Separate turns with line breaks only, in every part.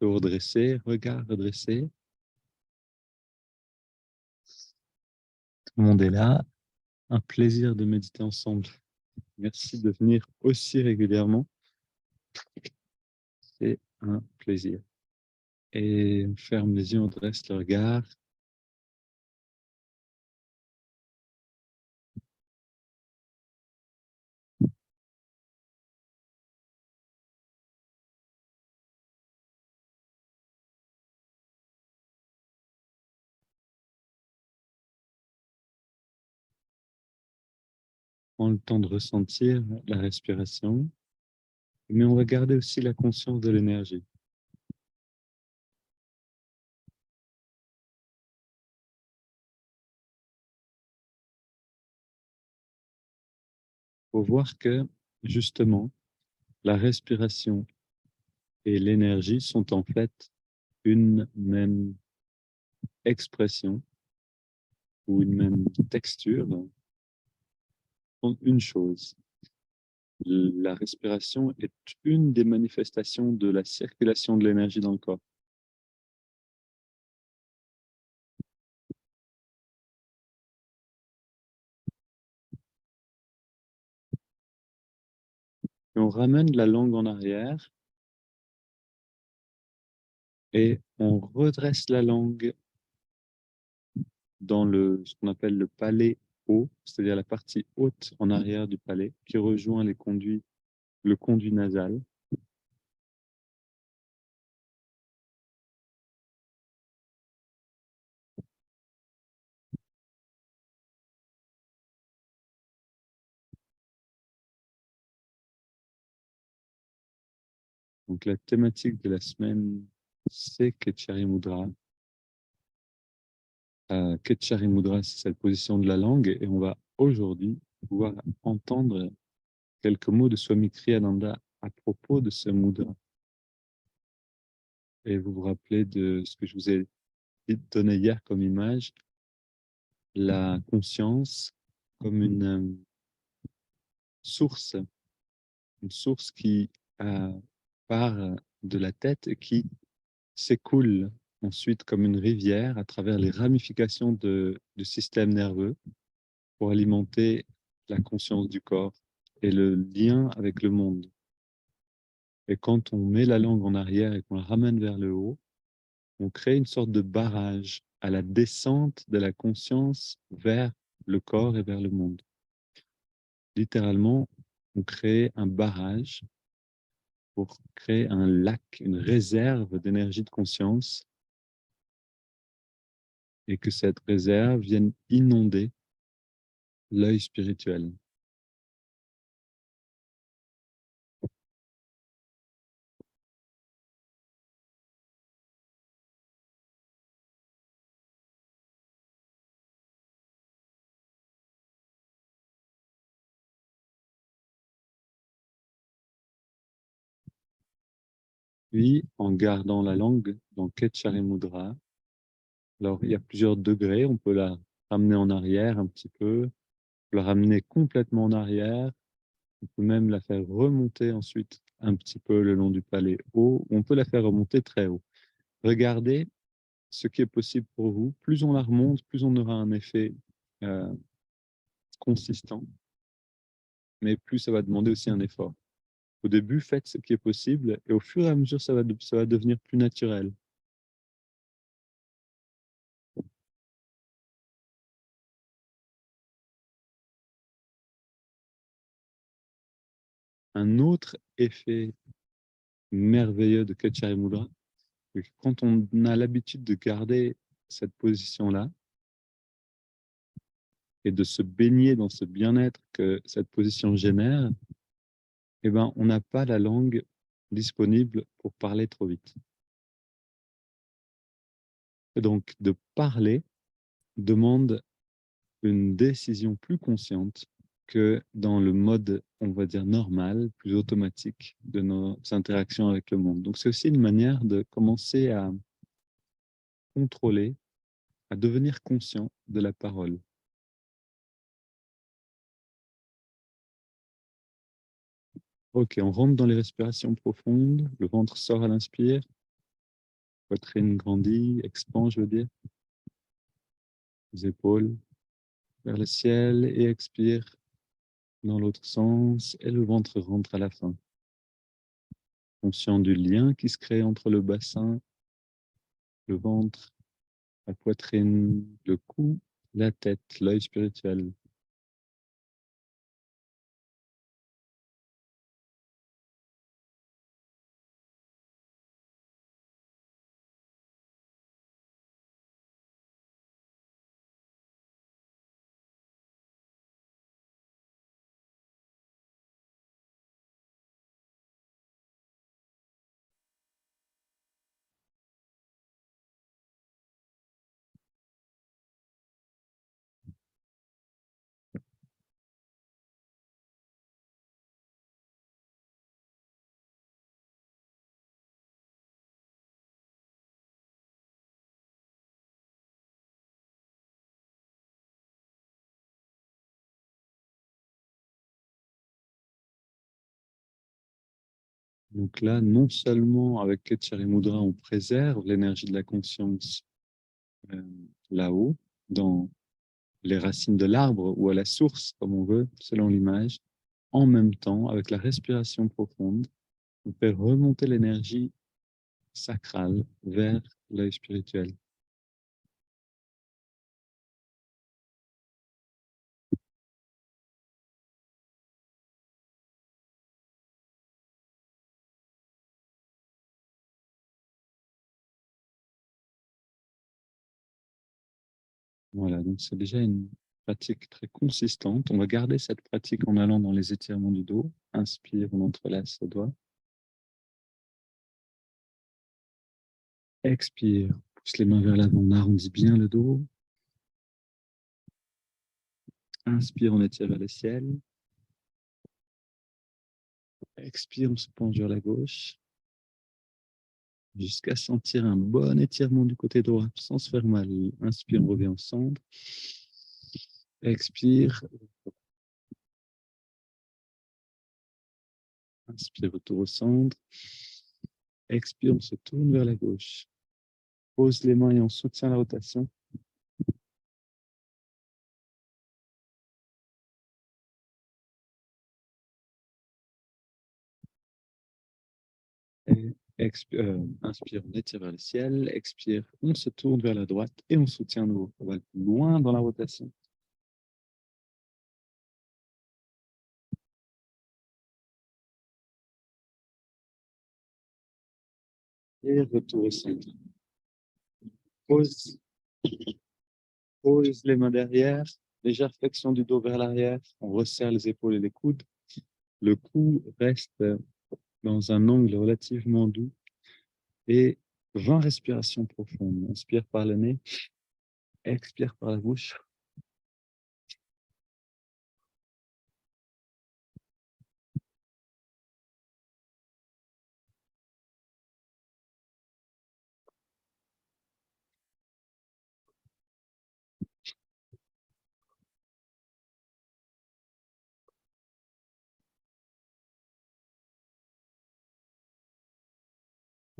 Vous redresser, regard redressé. Tout le monde est là. Un plaisir de méditer ensemble. Merci de venir aussi régulièrement. C'est un plaisir. Et on ferme les yeux, on dresse le regard. Prends le temps de ressentir la respiration. Mais on va garder aussi la conscience de l'énergie. Il faut voir que, justement, la respiration et l'énergie sont en fait une même expression ou une même texture, sont une chose. La respiration est une des manifestations de la circulation de l'énergie dans le corps. Et on ramène la langue en arrière et on redresse la langue dans ce qu'on appelle le palais haut, c'est-à-dire la partie haute en arrière du palais qui rejoint le conduit nasal. Donc la thématique de la semaine, c'est Ketchari Mudra. Ketchari Mudra, c'est cette position de la langue et on va aujourd'hui pouvoir entendre quelques mots de Swami Kriyananda à propos de ce mudra. Et vous vous rappelez de ce que je vous ai donné hier comme image, la conscience comme source, une source qui part de la tête et qui s'écoule ensuite comme une rivière à travers les ramifications du système nerveux pour alimenter la conscience du corps et le lien avec le monde. Et quand on met la langue en arrière et qu'on la ramène vers le haut, on crée une sorte de barrage à la descente de la conscience vers le corps et vers le monde. Littéralement, on crée un barrage pour créer un lac, une réserve d'énergie de conscience et que cette réserve vienne inonder l'œil spirituel. Puis, en gardant la langue dans Ketchari Mudra, alors il y a plusieurs degrés, on peut la ramener en arrière un petit peu, on peut la ramener complètement en arrière, on peut même la faire remonter ensuite un petit peu le long du palais haut, ou on peut la faire remonter très haut. Regardez ce qui est possible pour vous. Plus on la remonte, plus on aura un effet consistant, mais plus ça va demander aussi un effort. Au début, faites ce qui est possible, et au fur et à mesure, ça va devenir plus naturel. Un autre effet merveilleux de Ketchari Mudra, c'est que quand on a l'habitude de garder cette position-là et de se baigner dans ce bien-être que cette position génère, eh ben, on n'a pas la langue disponible pour parler trop vite. Et donc, de parler demande une décision plus consciente que dans le mode, on va dire, normal, plus automatique de nos interactions avec le monde. Donc, c'est aussi une manière de commencer à contrôler, à devenir conscient de la parole. Ok, on rentre dans les respirations profondes, le ventre sort à l'inspire, Poitrine grandie, expand, je veux dire. Les épaules vers le ciel et expire dans l'autre sens et le ventre rentre à la fin. Conscient du lien qui se crée entre le bassin, le ventre, la poitrine, le cou, la tête, l'œil spirituel. Donc là, non seulement avec Ketchari Mudra, on préserve l'énergie de la conscience euh, là-haut, dans les racines de l'arbre ou à la source, comme on veut, selon l'image, en même temps, avec la respiration profonde, on fait remonter l'énergie sacrale vers l'œil spirituel. Voilà, donc c'est déjà une pratique très consistante. On va garder cette pratique en allant dans les étirements du dos. Inspire, on entrelace les doigts. Expire, pousse les mains vers l'avant, on arrondit bien le dos. Inspire, on étire vers le ciel. Expire, on se penche vers la gauche. Jusqu'à sentir un bon étirement du côté droit, sans se faire mal. Inspire, on revient au centre. Expire. Inspire, retour au centre. Expire, on se tourne vers la gauche. Pose les mains et on soutient la rotation. Et inspire, on étire vers le ciel. Expire, on se tourne vers la droite et on soutient nouveau. On va loin dans la rotation. Et retour au centre. Pose, pose les mains derrière. Légère flexion du dos vers l'arrière. On resserre les épaules et les coudes. Le cou reste dans un angle relativement doux. Et 20 respirations profondes. Inspire par le nez. Expire par la bouche.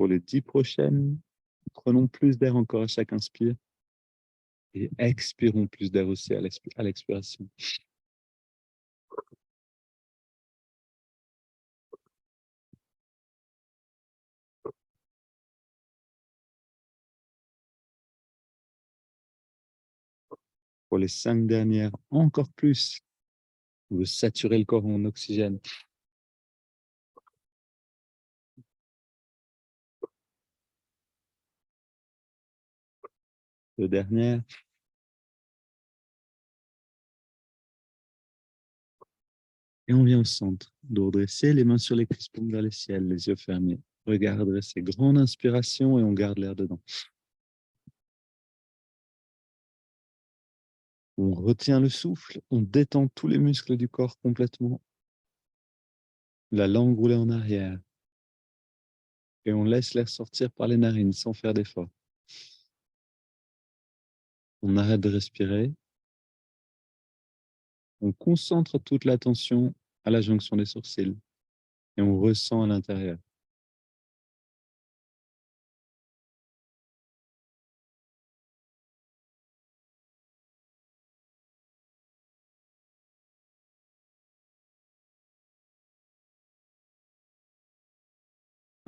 Pour les 10 prochaines, prenons plus d'air encore à chaque inspire. Et expirons plus d'air aussi à l'expiration. Pour les 5 dernières, encore plus. On veut saturer le corps en oxygène. Le dernier. Et on vient au centre. Dos dressé, les mains sur les cuisses, paumes vers le ciel, les yeux fermés. Regard dressé, grande inspiration et on garde l'air dedans. On retient le souffle, on détend tous les muscles du corps complètement. La langue roulée en arrière. Et on laisse l'air sortir par les narines sans faire d'effort. On arrête de respirer. On concentre toute l'attention à la jonction des sourcils et on ressent à l'intérieur.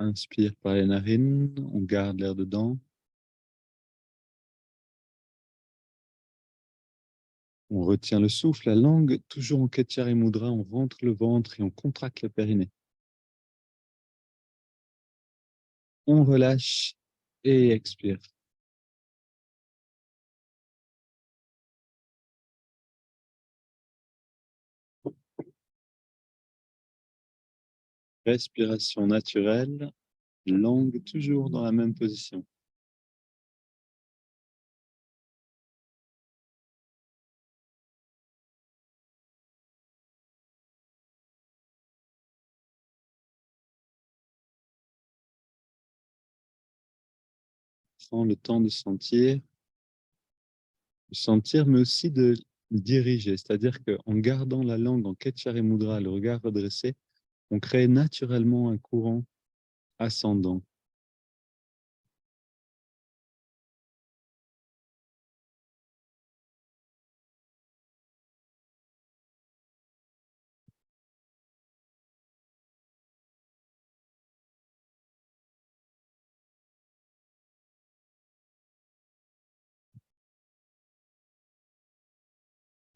Inspire par les narines, on garde l'air dedans. On retient le souffle, la langue, toujours en Ketyari Mudra, on rentre le ventre et on contracte le périnée. On relâche et expire. Respiration naturelle, langue toujours dans la même position. Prends le temps de sentir, mais aussi de diriger. C'est-à-dire qu'en gardant la langue en Ketyari Mudra, le regard redressé, on crée naturellement un courant ascendant.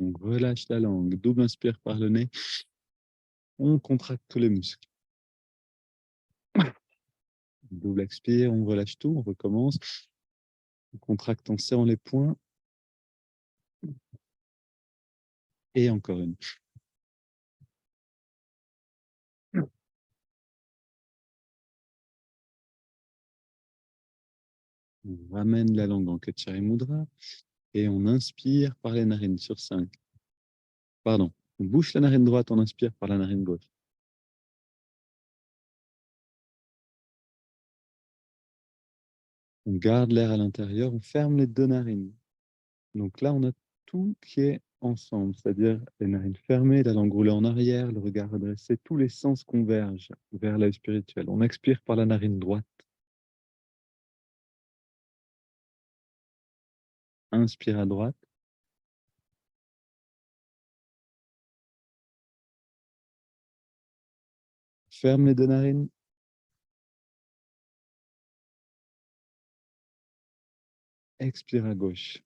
On relâche la langue, double inspire par le nez, on contracte tous les muscles. Double expire, on relâche tout, on recommence. On contracte en serrant les poings. Et encore une. On ramène la langue en Ketyari Mudra et on inspire par les narines sur 5. Pardon, on bouche la narine droite, on inspire par la narine gauche. On garde l'air à l'intérieur, on ferme les deux narines. Donc là, on a tout qui est ensemble, c'est-à-dire les narines fermées, la langue roulée en arrière, le regard redressé, tous les sens convergent vers l'œil spirituel. On expire par la narine droite. Inspire à droite. Ferme les deux narines. Expire à gauche.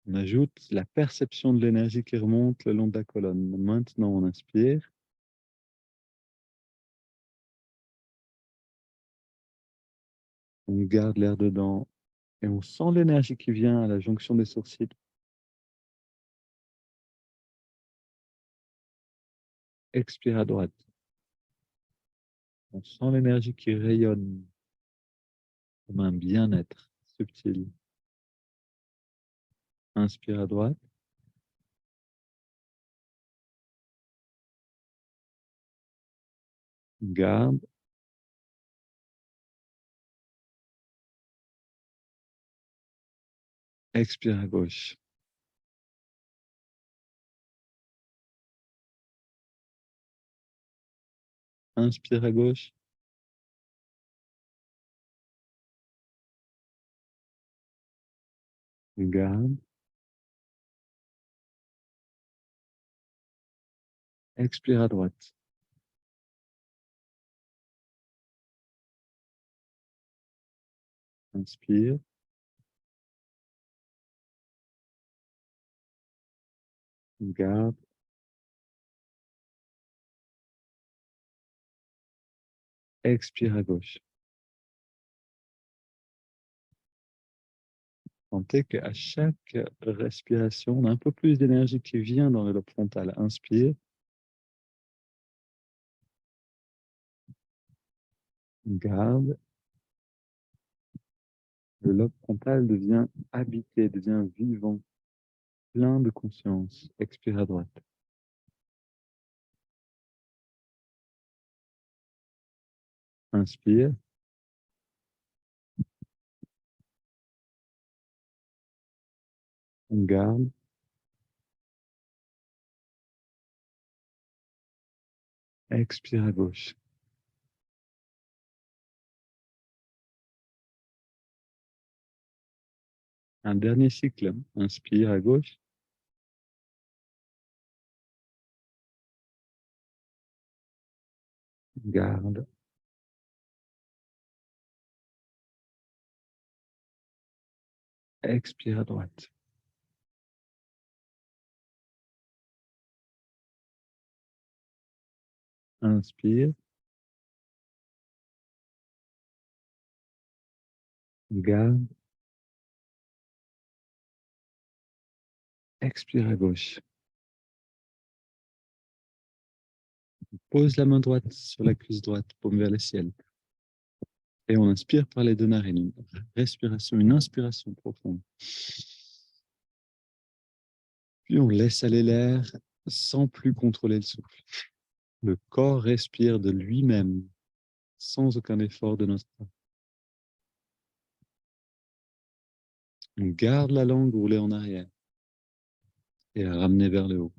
On ajoute la perception de l'énergie qui remonte le long de la colonne. Maintenant, on inspire. On garde l'air dedans et on sent l'énergie qui vient à la jonction des sourcils. Expire à droite. On sent l'énergie qui rayonne comme un bien-être subtil. Inspire à droite. Garde. Expire à gauche. Inspire à gauche. Garde. Expire à droite. Inspire. Garde. Expire à gauche. Sentez qu'à chaque respiration, on a un peu plus d'énergie qui vient dans le lobe frontal. Inspire. Garde. Le lobe frontal devient habité, devient vivant, plein de conscience. Expire à droite. Inspire. On garde. Expire à gauche. Un dernier cycle. Inspire à gauche. Garde. Expire à droite. Inspire. Garde. Expire à gauche. Pose la main droite sur la cuisse droite, paume vers le ciel. Et on inspire par les deux narines. Respiration, une inspiration profonde. Puis on laisse aller l'air sans plus contrôler le souffle. Le corps respire de lui-même, sans aucun effort de notre part. On garde la langue roulée en arrière et la ramener vers le haut.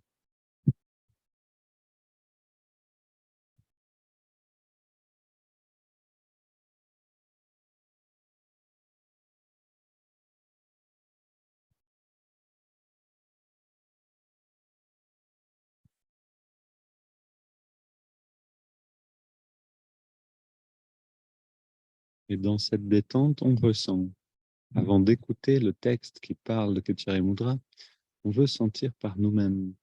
Et dans cette détente, on ressent. Avant d'écouter le texte qui parle de Ketchari Mudra, on veut sentir par nous-mêmes.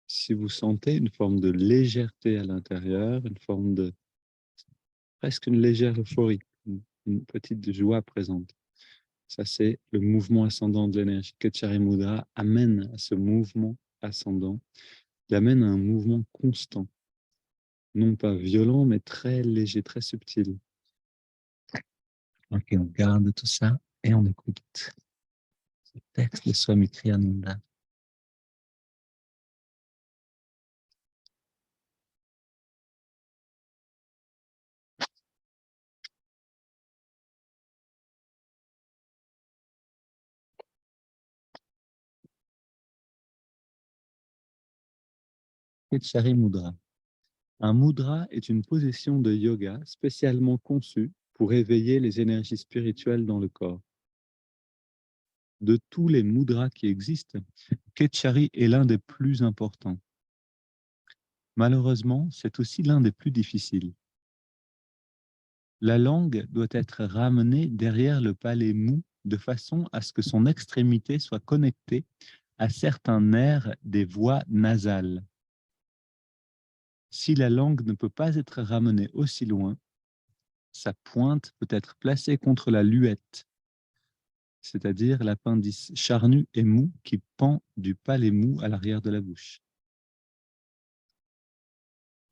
Si vous sentez une forme de légèreté à l'intérieur, une forme de presque une légère euphorie, une petite joie présente. Ça, c'est le mouvement ascendant de l'énergie. Ketchari Mudra amène à ce mouvement ascendant, il amène à un mouvement constant, non pas violent, mais très léger, très subtil. Ok, on garde tout ça et on écoute ce texte de Swami Kriyananda. Ketchari Mudra. Un mudra est une position de yoga spécialement conçue pour éveiller les énergies spirituelles dans le corps. De tous les mudras qui existent, Ketchari est l'un des plus importants. Malheureusement, c'est aussi l'un des plus difficiles. La langue doit être ramenée derrière le palais mou de façon à ce que son extrémité soit connectée à certains nerfs des voies nasales. Si la langue ne peut pas être ramenée aussi loin, sa pointe peut être placée contre la luette, c'est-à-dire l'appendice charnu et mou qui pend du palais mou à l'arrière de la bouche.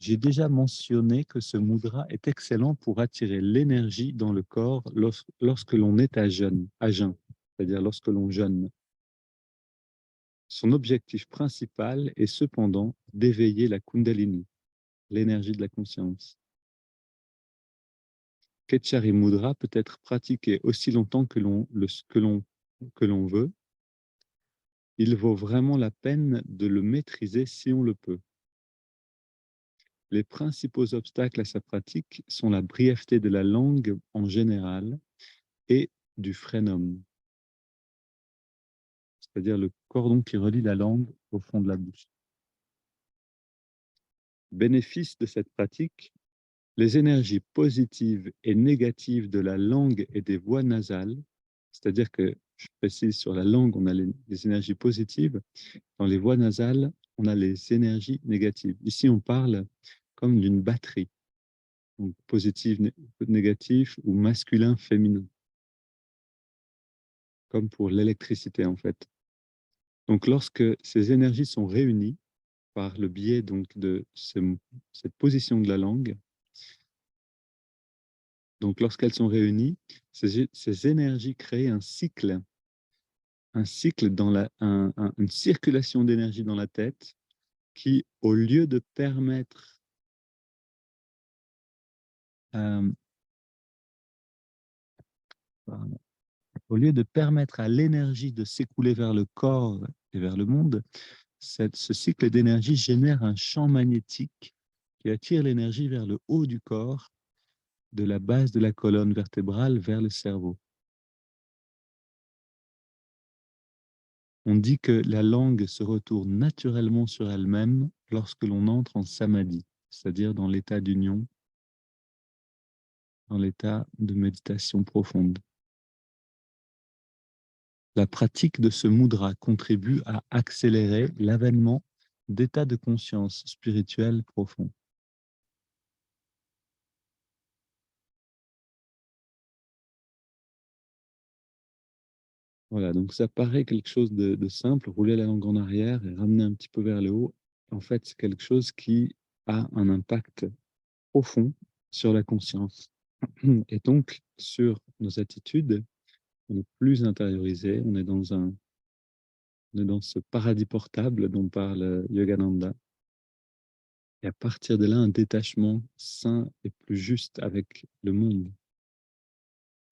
J'ai déjà mentionné que ce mudra est excellent pour attirer l'énergie dans le corps lorsque l'on est à jeûne, c'est-à-dire lorsque l'on jeûne. Son objectif principal est cependant d'éveiller la Kundalini, l'énergie de la conscience. Ketchari Mudra peut être pratiqué aussi longtemps que l'on veut. Il vaut vraiment la peine de le maîtriser si on le peut. Les principaux obstacles à sa pratique sont la brièveté de la langue en général et du frénum, c'est-à-dire le cordon qui relie la langue au fond de la bouche. Bénéfice de cette pratique, les énergies positives et négatives de la langue et des voies nasales, c'est-à-dire que, je précise, sur la langue, on a les énergies positives, dans les voies nasales, on a les énergies négatives. Ici, on parle comme d'une batterie, donc positive, négatif ou masculin, féminin, comme pour l'électricité en fait. Donc, lorsque ces énergies sont réunies par le biais donc de cette position de la langue, donc lorsqu'elles sont réunies, ces énergies créent un cycle dans une circulation d'énergie dans la tête qui, au lieu de permettre à l'énergie de s'écouler vers le corps et vers le monde, ce cycle d'énergie génère un champ magnétique qui attire l'énergie vers le haut du corps, de la base de la colonne vertébrale vers le cerveau. On dit que la langue se retourne naturellement sur elle-même lorsque l'on entre en samadhi, c'est-à-dire dans l'état d'union, dans l'état de méditation profonde. La pratique de ce mudra contribue à accélérer l'avènement d'états de conscience spirituelle profonds. Voilà, donc ça paraît quelque chose de simple, rouler la langue en arrière et ramener un petit peu vers le haut. En fait, c'est quelque chose qui a un impact profond sur la conscience et donc sur nos attitudes. On est plus intériorisé, on est dans ce paradis portable dont parle Yogananda. Et à partir de là, un détachement sain et plus juste avec le monde.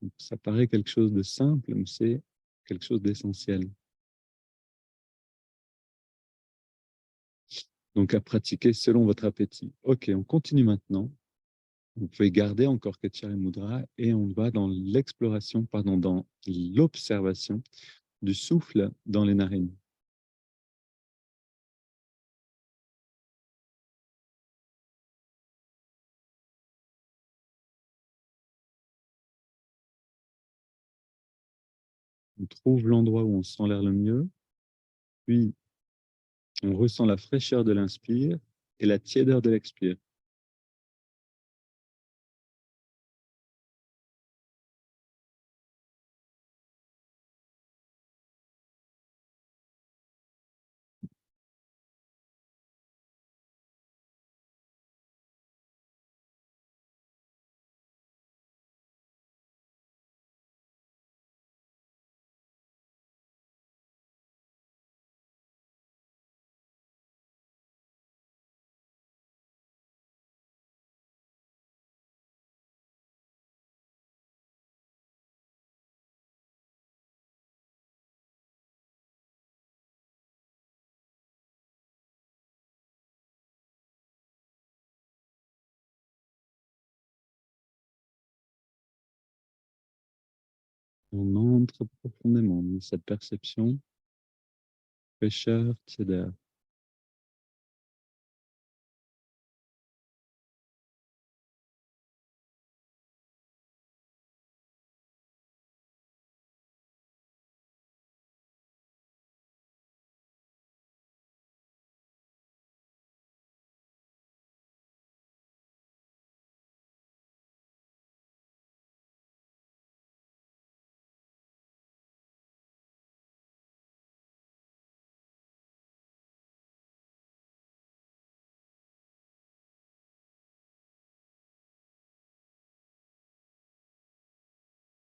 Donc, ça paraît quelque chose de simple, mais c'est quelque chose d'essentiel. Donc, à pratiquer selon votre appétit. OK, on continue maintenant. Vous pouvez garder encore Ketchari Mudra et on va dans l'exploration, pardon, dans l'observation du souffle dans les narines. On trouve l'endroit où on sent l'air le mieux, puis on ressent la fraîcheur de l'inspire et la tiédeur de l'expire. On entre profondément dans cette perception, fraîcheur, tiédeur.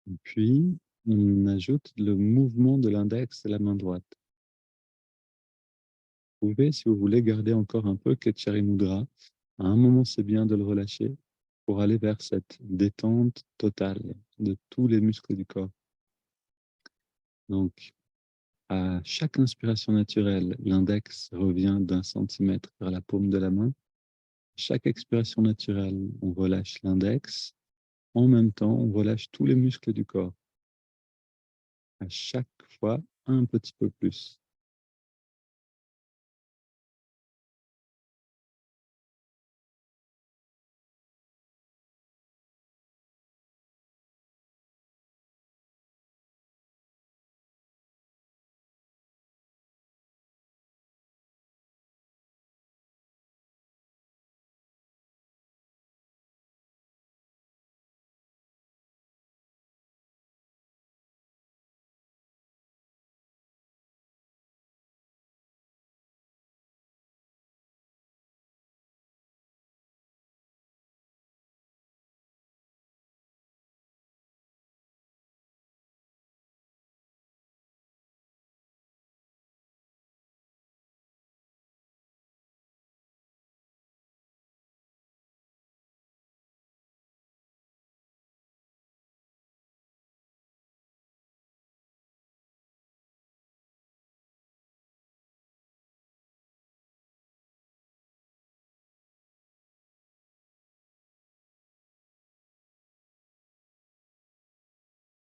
Et puis, on ajoute le mouvement de l'index et la main droite. Vous pouvez, si vous voulez, garder encore un peu Ketchari Mudra. À un moment, c'est bien de le relâcher pour aller vers cette détente totale de tous les muscles du corps. Donc, à chaque inspiration naturelle, l'index revient d'1 centimètre vers la paume de la main. Chaque expiration naturelle, on relâche l'index. En même temps, on relâche tous les muscles du corps. À chaque fois, un petit peu plus.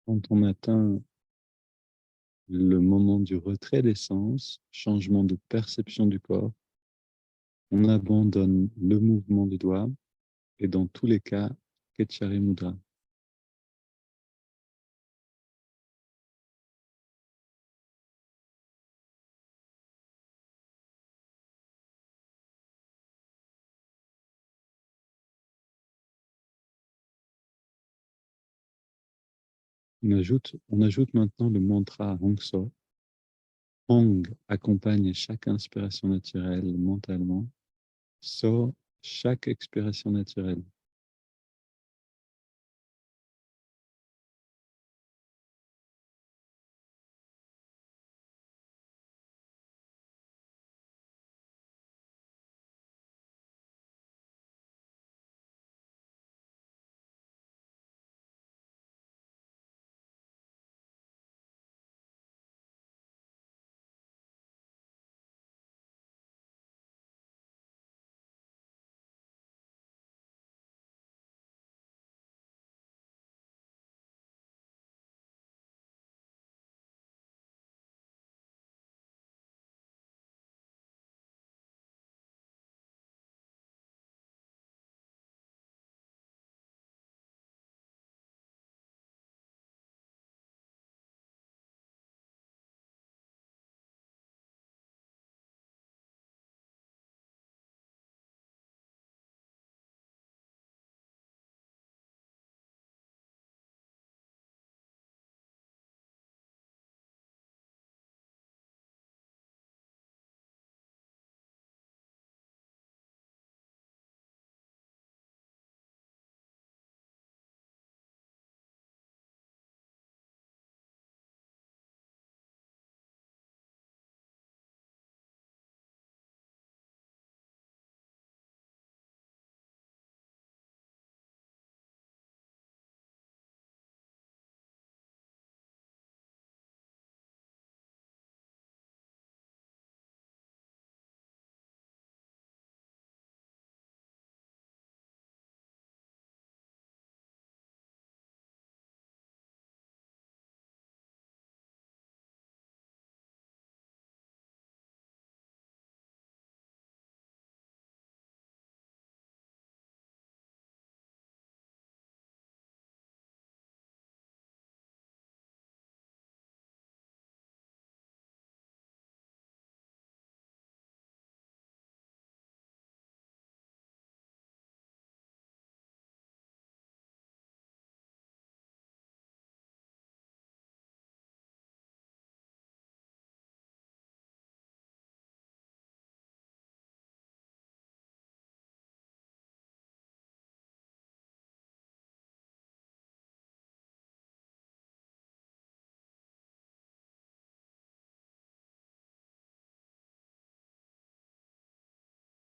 Quand on atteint le moment du retrait des sens, changement de perception du corps, on abandonne le mouvement du doigt et dans tous les cas, Ketchari Mudra. On ajoute maintenant le mantra Hong So. Hong accompagne chaque inspiration naturelle mentalement. So, chaque expiration naturelle.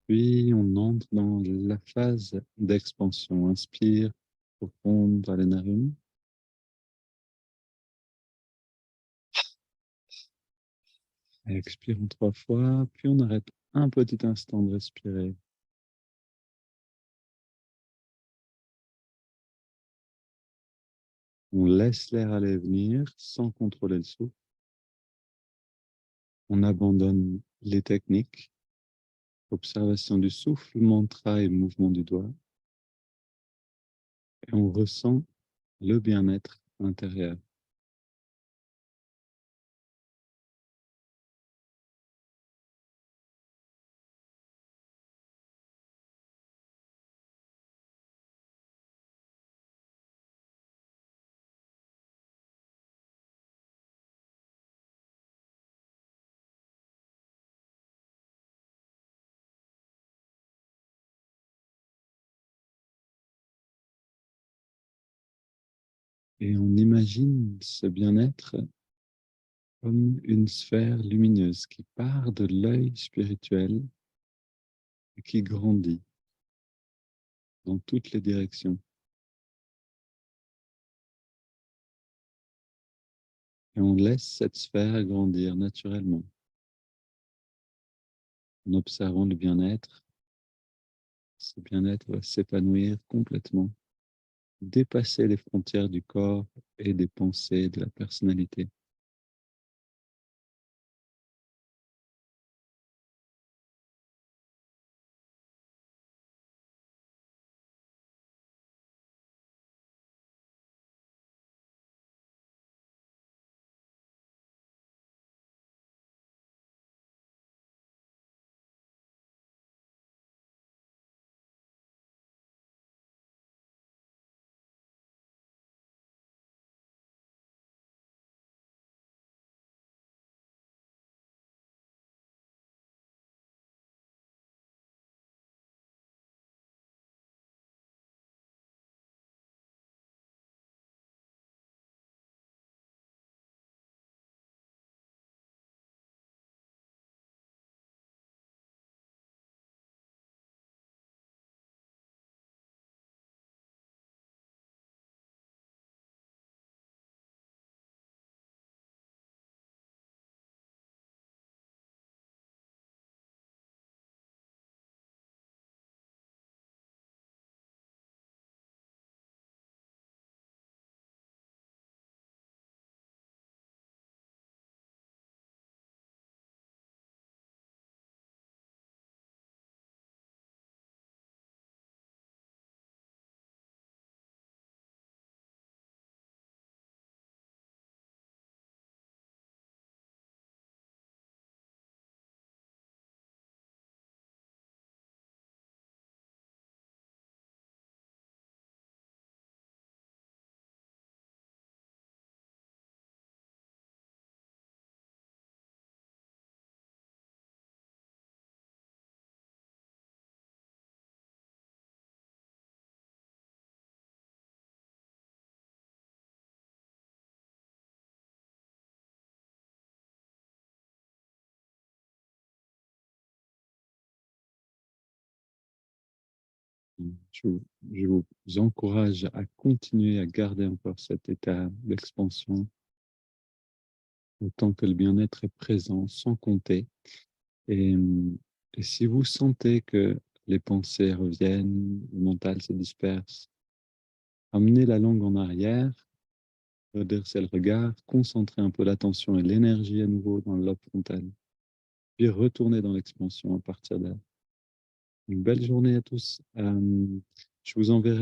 Puis on entre dans la phase d'expansion. Inspire profonde par les narines. Expire en 3 fois, puis on arrête un petit instant de respirer. On laisse l'air aller et venir sans contrôler le souffle. On abandonne les techniques, observation du souffle, mantra et mouvement du doigt. Et on ressent le bien-être intérieur. Et on imagine ce bien-être comme une sphère lumineuse qui part de l'œil spirituel et qui grandit dans toutes les directions. Et on laisse cette sphère grandir naturellement en observant le bien-être. Ce bien-être va s'épanouir complètement dépasser les frontières du corps et des pensées, de la personnalité. Je vous, je vous encourage à continuer à garder encore cet état d'expansion autant que le bien-être est présent, sans compter. Et, et si vous sentez que les pensées reviennent, le mental se disperse, amenez la langue en arrière, redressez le regard, concentrez un peu l'attention et l'énergie à nouveau dans le lobe frontal, puis retournez dans l'expansion à partir de là. Une belle journée à tous. Je vous enverrai